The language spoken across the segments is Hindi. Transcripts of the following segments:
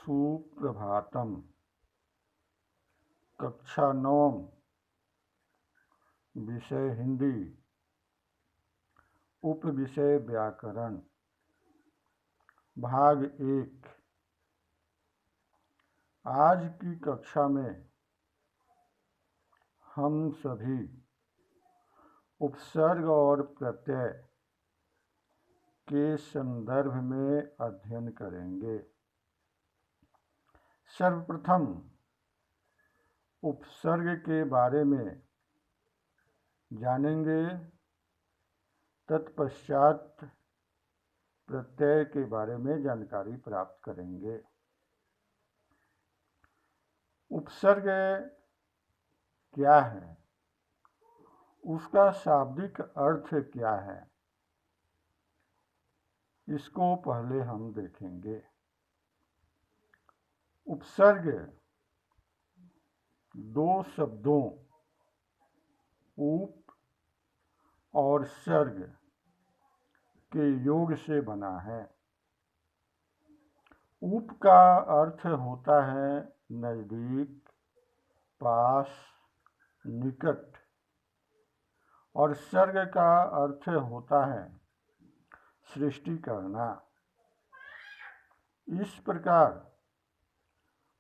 सुप्रभातम। कक्षा 9, विषय हिंदी, उप विषय व्याकरण, भाग 1। आज की कक्षा में हम सभी उपसर्ग और प्रत्यय के संदर्भ में अध्ययन करेंगे। सर्वप्रथम उपसर्ग के बारे में जानेंगे, तत्पश्चात प्रत्यय के बारे में जानकारी प्राप्त करेंगे। उपसर्ग क्या है, उसका शाब्दिक अर्थ क्या है, इसको पहले हम देखेंगे। उपसर्ग दो शब्दों उप और सर्ग के योग से बना है। उप का अर्थ होता है नज़दीक, पास, निकट, और सर्ग का अर्थ होता है सृष्टि करना। इस प्रकार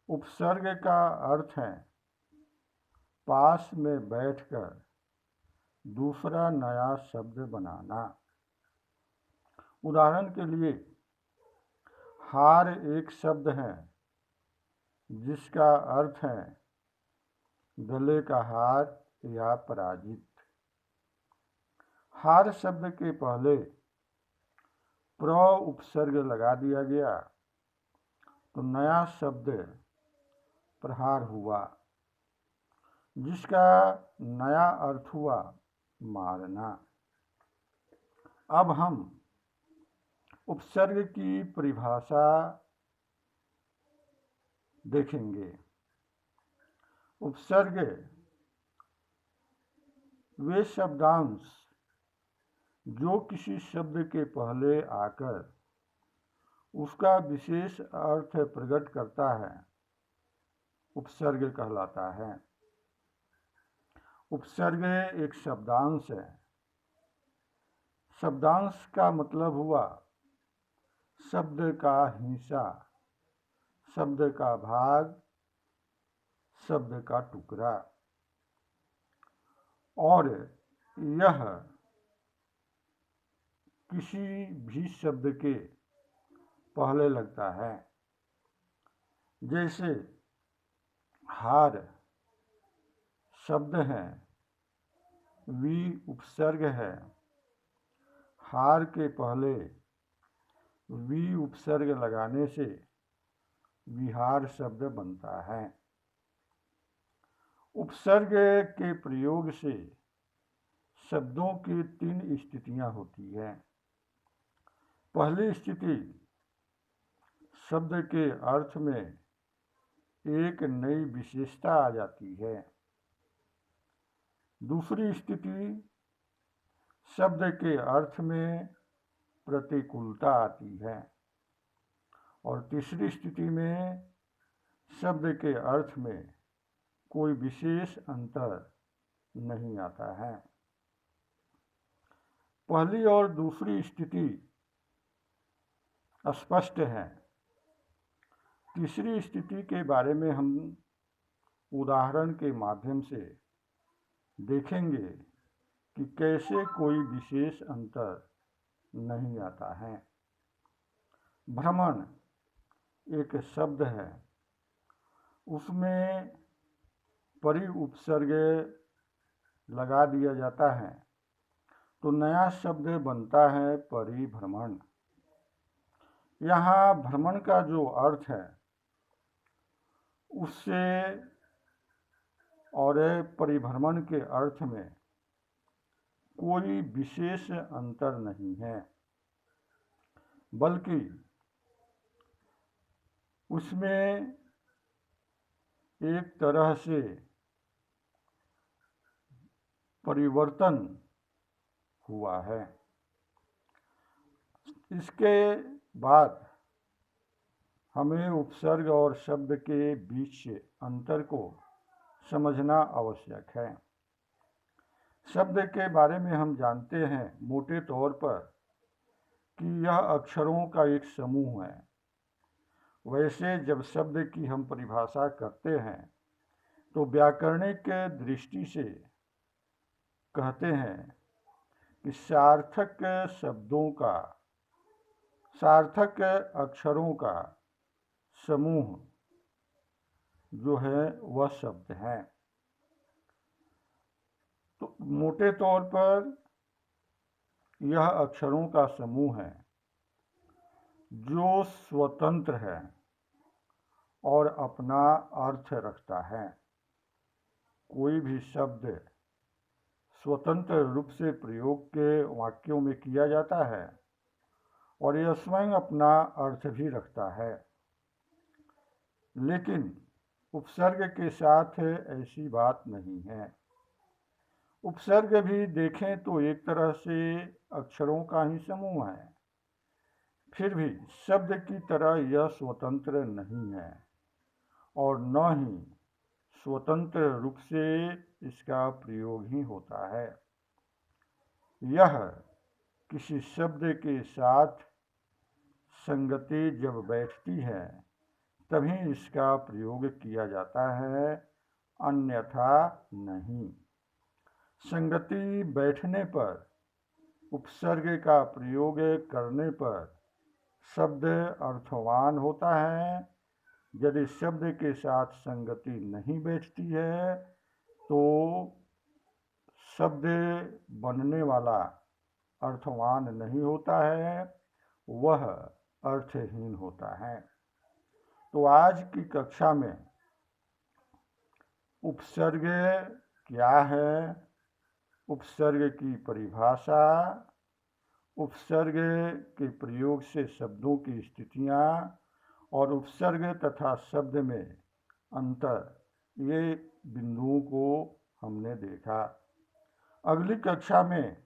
उपसर्ग का अर्थ है पास में बैठकर दूसरा नया शब्द बनाना। उदाहरण के लिए, हार एक शब्द है जिसका अर्थ है गले का हार या पराजित। हार शब्द के पहले प्र उपसर्ग लगा दिया गया तो नया शब्द प्रहार हुआ, जिसका नया अर्थ हुआ मारना। अब हम उपसर्ग की परिभाषा देखेंगे। उपसर्ग वे शब्दांश जो किसी शब्द के पहले आकर उसका विशेष अर्थ प्रकट करता है, उपसर्ग कहलाता है। उपसर्ग एक शब्दांश है। शब्दांश का मतलब हुआ शब्द का हिस्सा, शब्द का भाग, शब्द का टुकड़ा, और यह किसी भी शब्द के पहले लगता है। जैसे हार शब्द है, वी उपसर्ग है, हार के पहले वी उपसर्ग लगाने से विहार शब्द बनता है। उपसर्ग के प्रयोग से शब्दों की 3 स्थितियां होती हैं। पहली स्थिति, शब्द के अर्थ में एक नई विशेषता आ जाती है। दूसरी स्थिति, शब्द के अर्थ में प्रतिकूलता आती है। और तीसरी स्थिति में शब्द के अर्थ में कोई विशेष अंतर नहीं आता है। पहली और दूसरी स्थिति स्पष्ट है। तीसरी स्थिति के बारे में हम उदाहरण के माध्यम से देखेंगे कि कैसे कोई विशेष अंतर नहीं आता है। भ्रमण एक शब्द है, उसमें परि उपसर्ग लगा दिया जाता है तो नया शब्द बनता है परिभ्रमण। यहाँ भ्रमण का जो अर्थ है उससे और परिभ्रमण के अर्थ में कोई विशेष अंतर नहीं है, बल्कि उसमें एक तरह से परिवर्तन हुआ है। इसके बाद हमें उपसर्ग और शब्द के बीच अंतर को समझना आवश्यक है। शब्द के बारे में हम जानते हैं मोटे तौर पर कि यह अक्षरों का एक समूह है। वैसे जब शब्द की हम परिभाषा करते हैं तो व्याकरणिक दृष्टि से कहते हैं कि सार्थक अक्षरों का समूह जो है वह शब्द है। तो मोटे तौर पर यह अक्षरों का समूह है जो स्वतंत्र है और अपना अर्थ रखता है। कोई भी शब्द स्वतंत्र रूप से प्रयोग के वाक्यों में किया जाता है और यह स्वयं अपना अर्थ भी रखता है। लेकिन उपसर्ग के साथ ऐसी बात नहीं है। उपसर्ग भी देखें तो एक तरह से अक्षरों का ही समूह है, फिर भी शब्द की तरह यह स्वतंत्र नहीं है और न ही स्वतंत्र रूप से इसका प्रयोग ही होता है। यह किसी शब्द के साथ संगति जब बैठती है तभी इसका प्रयोग किया जाता है, अन्यथा नहीं। संगति बैठने पर उपसर्ग का प्रयोग करने पर शब्द अर्थवान होता है। यदि शब्द के साथ संगति नहीं बैठती है तो शब्द बनने वाला अर्थवान नहीं होता है, वह अर्थहीन होता है। तो आज की कक्षा में उपसर्ग क्या है, उपसर्ग की परिभाषा, उपसर्ग के प्रयोग से शब्दों की स्थितियाँ और उपसर्ग तथा शब्द में अंतर, ये बिंदुओं को हमने देखा। अगली कक्षा में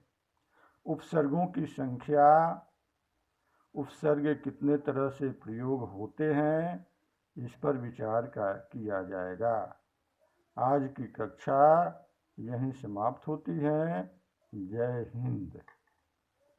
उपसर्गों की संख्या, उपसर्ग कितने तरह से प्रयोग होते हैं, इस पर विचार किया जाएगा। आज की कक्षा यहीं समाप्त होती है। जय हिंद।